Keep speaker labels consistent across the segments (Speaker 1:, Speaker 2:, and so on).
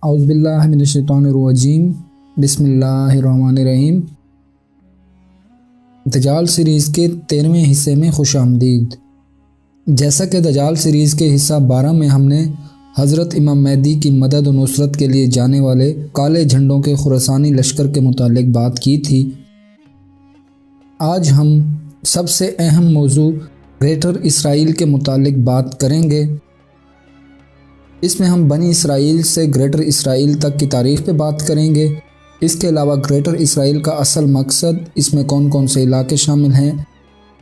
Speaker 1: اعوذ باللہ من الشیطان الرجیم بسم اللہ الرحمن الرحیم۔ دجال سیریز کے 13ویں حصے میں خوش آمدید۔ جیسا کہ دجال سیریز کے حصہ 12 میں ہم نے حضرت امام مہدی کی مدد و نصرت کے لیے جانے والے کالے جھنڈوں کے خراسانی لشکر کے متعلق بات کی تھی، آج ہم سب سے اہم موضوع گریٹر اسرائیل کے متعلق بات کریں گے۔ اس میں ہم بنی اسرائیل سے گریٹر اسرائیل تک کی تاریخ پہ بات کریں گے۔ اس کے علاوہ گریٹر اسرائیل کا اصل مقصد، اس میں کون کون سے علاقے شامل ہیں،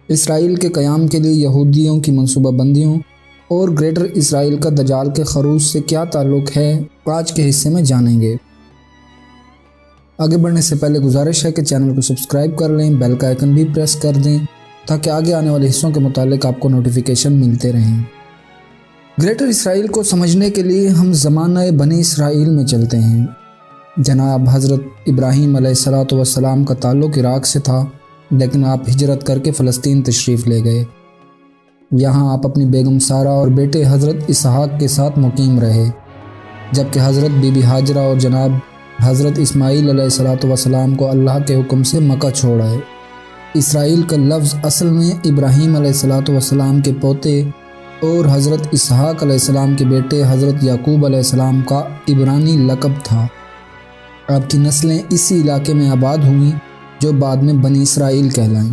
Speaker 1: اسرائیل کے قیام کے لیے یہودیوں کی منصوبہ بندیوں اور گریٹر اسرائیل کا دجال کے خروج سے کیا تعلق ہے، آج کے حصے میں جانیں گے۔ آگے بڑھنے سے پہلے گزارش ہے کہ چینل کو سبسکرائب کر لیں، بیل کا آئیکن بھی پریس کر دیں تاکہ آگے آنے والے حصوں کے متعلق آپ کو نوٹیفیکیشن ملتے رہیں۔ گریٹر اسرائیل کو سمجھنے کے لیے ہم زمانہ بنی اسرائیل میں چلتے ہیں۔ جناب حضرت ابراہیم علیہ السلام کا تعلق عراق سے تھا، لیکن آپ ہجرت کر کے فلسطین تشریف لے گئے۔ یہاں آپ اپنی بیگم سارہ اور بیٹے حضرت اسحاق کے ساتھ مقیم رہے، جبکہ حضرت بی بی ہاجرہ اور جناب حضرت اسماعیل علیہ السلام کو اللہ کے حکم سے مکہ چھوڑ آئے۔ اسرائیل کا لفظ اصل میں ابراہیم علیہ السلام کے پوتے اور حضرت اسحاق علیہ السلام کے بیٹے حضرت یعقوب علیہ السلام کا عبرانی لقب تھا۔ آپ کی نسلیں اسی علاقے میں آباد ہوئیں جو بعد میں بنی اسرائیل کہلائیں۔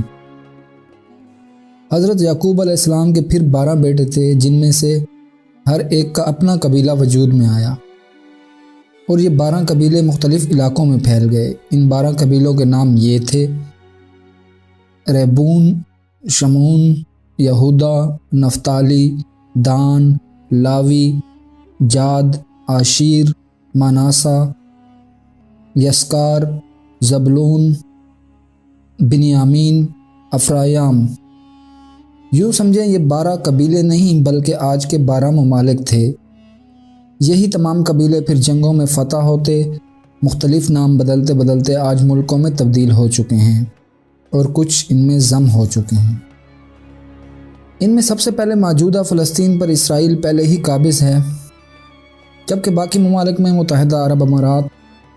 Speaker 1: حضرت یعقوب علیہ السلام کے پھر 12 بیٹے تھے، جن میں سے ہر ایک کا اپنا قبیلہ وجود میں آیا اور یہ 12 قبیلے مختلف علاقوں میں پھیل گئے۔ ان 12 قبیلوں کے نام یہ تھے: ریبون، شمون، یہودا، نفتالی، دان، لاوی، جاد، عاشیر، مناسا، یسکار، زبلون، بنیامین، افرائیم۔ یوں سمجھیں یہ 12 قبیلے نہیں بلکہ آج کے 12 ممالک تھے۔ یہی تمام قبیلے پھر جنگوں میں فتح ہوتے، مختلف نام بدلتے بدلتے آج ملکوں میں تبدیل ہو چکے ہیں اور کچھ ان میں ضم ہو چکے ہیں۔ ان میں سب سے پہلے موجودہ فلسطین پر اسرائیل پہلے ہی قابض ہے، جبکہ باقی ممالک میں متحدہ عرب امارات،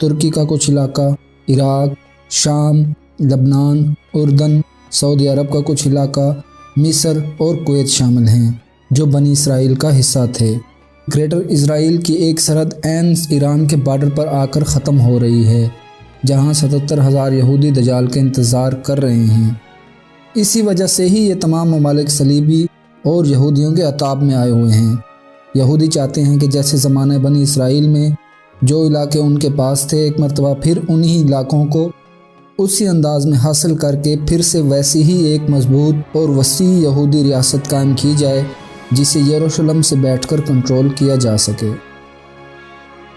Speaker 1: ترکی کا کچھ علاقہ، عراق، شام، لبنان، اردن، سعودی عرب کا کچھ علاقہ، مصر اور کویت شامل ہیں، جو بنی اسرائیل کا حصہ تھے۔ گریٹر اسرائیل کی ایک سرحد عین ایران کے بارڈر پر آ کر ختم ہو رہی ہے، جہاں 77,000 یہودی دجال کا انتظار کر رہے ہیں۔ اسی وجہ سے ہی یہ تمام ممالک صلیبی اور یہودیوں کے عتاب میں آئے ہوئے ہیں۔ یہودی چاہتے ہیں کہ جیسے زمانہ بنی اسرائیل میں جو علاقے ان کے پاس تھے، ایک مرتبہ پھر انہی علاقوں کو اسی انداز میں حاصل کر کے پھر سے ویسی ہی ایک مضبوط اور وسیع یہودی ریاست قائم کی جائے، جسے یروشلم سے بیٹھ کر کنٹرول کیا جا سکے۔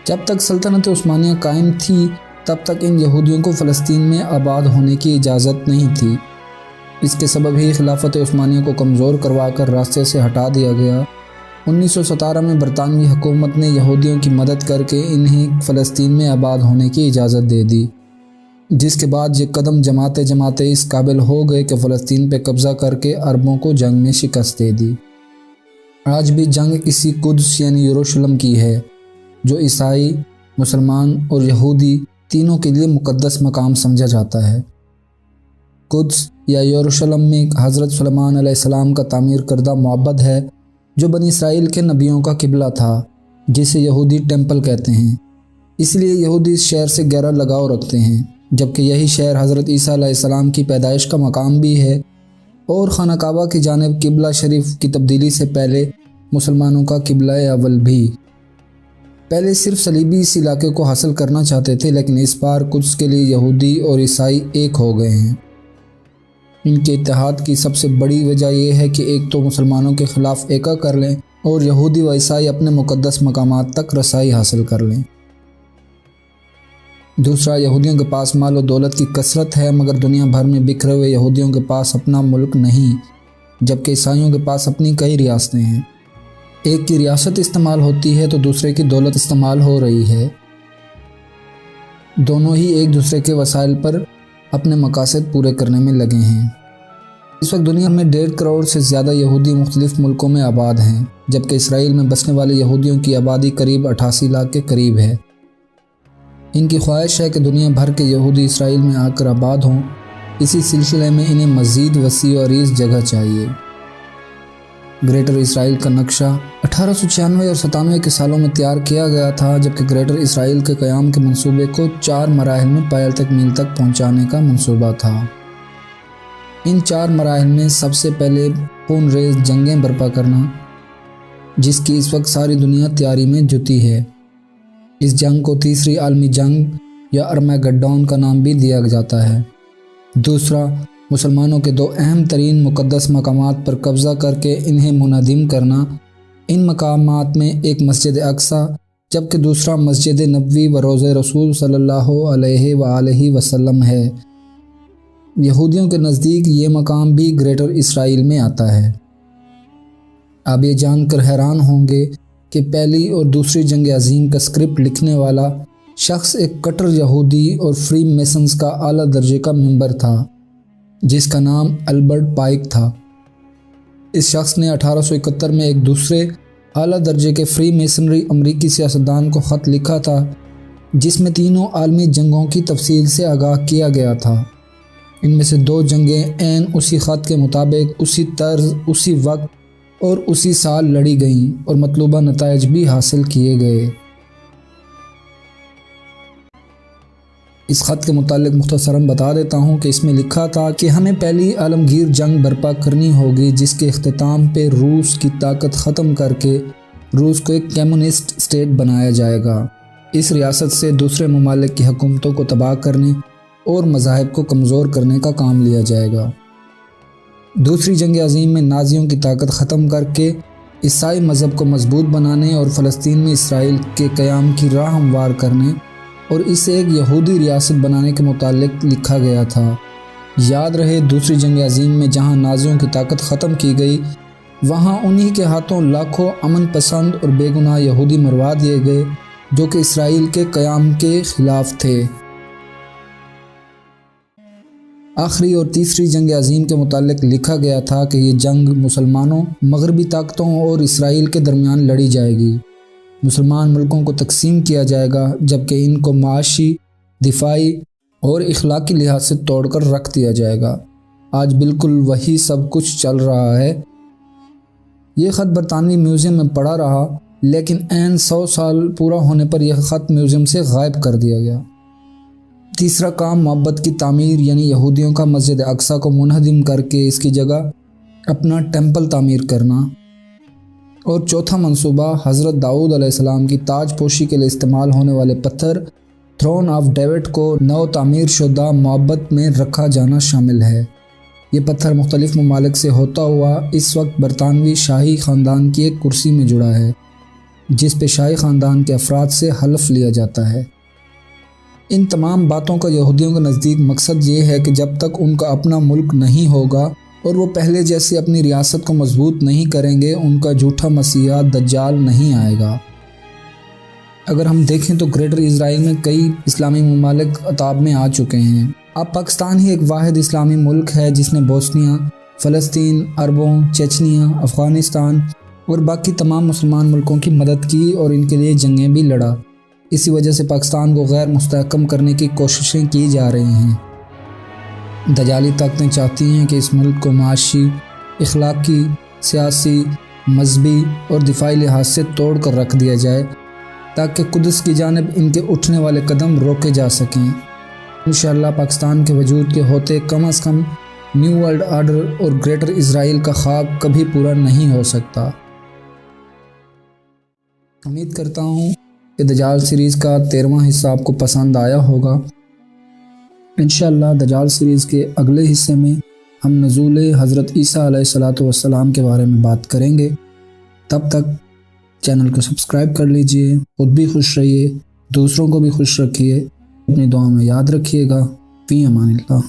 Speaker 1: جب تک سلطنت عثمانیہ قائم تھی، تب تک ان یہودیوں کو فلسطین میں آباد ہونے کی اجازت نہیں تھی۔ اس کے سبب ہی خلافت عثمانیہ کو کمزور کروا کر راستے سے ہٹا دیا گیا۔ 1917 میں برطانوی حکومت نے یہودیوں کی مدد کر کے انہیں فلسطین میں آباد ہونے کی اجازت دے دی، جس کے بعد یہ قدم جماتے جماتے اس قابل ہو گئے کہ فلسطین پہ قبضہ کر کے عربوں کو جنگ میں شکست دے دی۔ آج بھی جنگ اسی قدس یعنی یروشلم کی ہے، جو عیسائی، مسلمان اور یہودی تینوں کے لیے مقدس مقام سمجھا جاتا ہے۔ قدس یا یروشلم میں حضرت سلیمان علیہ السلام کا تعمیر کردہ معبد ہے، جو بنی اسرائیل کے نبیوں کا قبلہ تھا، جسے یہودی ٹیمپل کہتے ہیں۔ اس لیے یہودی اس شہر سے گہرا لگاؤ رکھتے ہیں، جبکہ یہی شہر حضرت عیسیٰ علیہ السلام کی پیدائش کا مقام بھی ہے اور خانہ کعبہ کی جانب قبلہ شریف کی تبدیلی سے پہلے مسلمانوں کا قبلہ اول بھی۔ پہلے صرف صلیبی اس علاقے کو حاصل کرنا چاہتے تھے، لیکن اس بار قدس کے لیے یہودی اور عیسائی ایک ہو گئے ہیں۔ ان کے اتحاد کی سب سے بڑی وجہ یہ ہے کہ ایک تو مسلمانوں کے خلاف ایکا کر لیں اور یہودی و عیسائی اپنے مقدس مقامات تک رسائی حاصل کر لیں۔ دوسرا، یہودیوں کے پاس مال و دولت کی کثرت ہے، مگر دنیا بھر میں بکھرے ہوئے یہودیوں کے پاس اپنا ملک نہیں، جبکہ عیسائیوں کے پاس اپنی کئی ریاستیں ہیں۔ ایک کی ریاست استعمال ہوتی ہے تو دوسرے کی دولت استعمال ہو رہی ہے۔ دونوں ہی ایک دوسرے کے وسائل پر اپنے مقاصد پورے کرنے میں لگے ہیں۔ اس وقت دنیا میں 1.5 کروڑ سے زیادہ یہودی مختلف ملکوں میں آباد ہیں، جبکہ اسرائیل میں بسنے والے یہودیوں کی آبادی قریب 88 لاکھ کے قریب ہے۔ ان کی خواہش ہے کہ دنیا بھر کے یہودی اسرائیل میں آ کر آباد ہوں۔ اسی سلسلے میں انہیں مزید وسیع و عریض جگہ چاہیے۔ گریٹر اسرائیل کا نقشہ 1896 اور 97 کے سالوں میں تیار کیا گیا تھا، جبکہ گریٹر اسرائیل کے قیام کے منصوبے کو 4 مراحل میں پایہ تکمیل تک پہنچانے کا منصوبہ تھا۔ ان 4 مراحل میں سب سے پہلے خون ریز جنگیں برپا کرنا، جس کی اس وقت ساری دنیا تیاری میں جٹی ہے۔ اس جنگ کو تیسری عالمی جنگ یا ارمیگڈون کا نام بھی دیا جاتا ہے۔ دوسرا، مسلمانوں کے 2 اہم ترین مقدس مقامات پر قبضہ کر کے انہیں منہدم کرنا۔ ان مقامات میں ایک مسجد اقصیٰ، جبکہ دوسرا مسجد نبوی و روضہ رسول صلی اللہ علیہ وآلہ وسلم ہے۔ یہودیوں کے نزدیک یہ مقام بھی گریٹر اسرائیل میں آتا ہے۔ آپ یہ جان کر حیران ہوں گے کہ پہلی اور دوسری جنگ عظیم کا اسکرپٹ لکھنے والا شخص ایک کٹر یہودی اور فری میسنز کا اعلیٰ درجے کا ممبر تھا، جس کا نام البرٹ پائک تھا۔ اس شخص نے 1871 میں ایک دوسرے اعلیٰ درجے کے فری میسنری امریکی سیاستدان کو خط لکھا تھا، جس میں تینوں عالمی جنگوں کی تفصیل سے آگاہ کیا گیا تھا۔ ان میں سے 2 جنگیں عین اسی خط کے مطابق، اسی طرز، اسی وقت اور اسی سال لڑی گئیں اور مطلوبہ نتائج بھی حاصل کیے گئے۔ اس خط کے متعلق مختصراً بتا دیتا ہوں کہ اس میں لکھا تھا کہ ہمیں پہلی عالمگیر جنگ برپا کرنی ہوگی، جس کے اختتام پہ روس کی طاقت ختم کر کے روس کو ایک کمیونسٹ اسٹیٹ بنایا جائے گا۔ اس ریاست سے دوسرے ممالک کی حکومتوں کو تباہ کرنے اور مذاہب کو کمزور کرنے کا کام لیا جائے گا۔ دوسری جنگ عظیم میں نازیوں کی طاقت ختم کر کے عیسائی مذہب کو مضبوط بنانے اور فلسطین میں اسرائیل کے قیام کی راہ ہموار کرنے اور اسے ایک یہودی ریاست بنانے کے متعلق لکھا گیا تھا۔ یاد رہے، دوسری جنگ عظیم میں جہاں نازیوں کی طاقت ختم کی گئی، وہاں انہی کے ہاتھوں لاکھوں امن پسند اور بے گناہ یہودی مروا دیے گئے، جو کہ اسرائیل کے قیام کے خلاف تھے۔ آخری اور تیسری جنگ عظیم کے متعلق لکھا گیا تھا کہ یہ جنگ مسلمانوں، مغربی طاقتوں اور اسرائیل کے درمیان لڑی جائے گی۔ مسلمان ملکوں کو تقسیم کیا جائے گا، جبکہ ان کو معاشی، دفاعی اور اخلاقی لحاظ سے توڑ کر رکھ دیا جائے گا۔ آج بالکل وہی سب کچھ چل رہا ہے۔ یہ خط برطانوی میوزیم میں پڑا رہا، لیکن عین 100 سال پورا ہونے پر یہ خط میوزیم سے غائب کر دیا گیا۔ تیسرا کام محبت کی تعمیر، یعنی یہودیوں کا مسجد اقصیٰ کو منہدم کر کے اس کی جگہ اپنا ٹیمپل تعمیر کرنا۔ اور چوتھا منصوبہ حضرت داؤد علیہ السلام کی تاج پوشی کے لیے استعمال ہونے والے پتھر تھرون آف ڈیوڈ کو نو تعمیر شدہ معبد میں رکھا جانا شامل ہے۔ یہ پتھر مختلف ممالک سے ہوتا ہوا اس وقت برطانوی شاہی خاندان کی ایک کرسی میں جڑا ہے، جس پہ شاہی خاندان کے افراد سے حلف لیا جاتا ہے۔ ان تمام باتوں کا یہودیوں کے نزدیک مقصد یہ ہے کہ جب تک ان کا اپنا ملک نہیں ہوگا اور وہ پہلے جیسے اپنی ریاست کو مضبوط نہیں کریں گے، ان کا جھوٹا مسیحا دجال نہیں آئے گا۔ اگر ہم دیکھیں تو گریٹر اسرائیل میں کئی اسلامی ممالک اتاب میں آ چکے ہیں۔ اب پاکستان ہی ایک واحد اسلامی ملک ہے جس نے بوسنیا، فلسطین، عربوں، چچنیا، افغانستان اور باقی تمام مسلمان ملکوں کی مدد کی اور ان کے لیے جنگیں بھی لڑا۔ اسی وجہ سے پاکستان کو غیر مستحکم کرنے کی کوششیں کی جا رہی ہیں۔ دجالی طاقتیں چاہتی ہیں کہ اس ملک کو معاشی، اخلاقی، سیاسی، مذہبی اور دفاعی لحاظ سے توڑ کر رکھ دیا جائے تاکہ قدس کی جانب ان کے اٹھنے والے قدم روکے جا سکیں۔ انشاءاللہ پاکستان کے وجود کے ہوتے کم از کم نیو ورلڈ آرڈر اور گریٹر اسرائیل کا خواب کبھی پورا نہیں ہو سکتا۔ امید کرتا ہوں کہ دجال سیریز کا 13واں حصہ آپ کو پسند آیا ہوگا۔ انشاءاللہ دجال سیریز کے اگلے حصے میں ہم نزول حضرت عیسیٰ علیہ السلام کے بارے میں بات کریں گے۔ تب تک چینل کو سبسکرائب کر لیجئے، خود بھی خوش رہیے، دوسروں کو بھی خوش رکھیے، اپنی دعاؤں میں یاد رکھیے گا۔ فی امان اللہ۔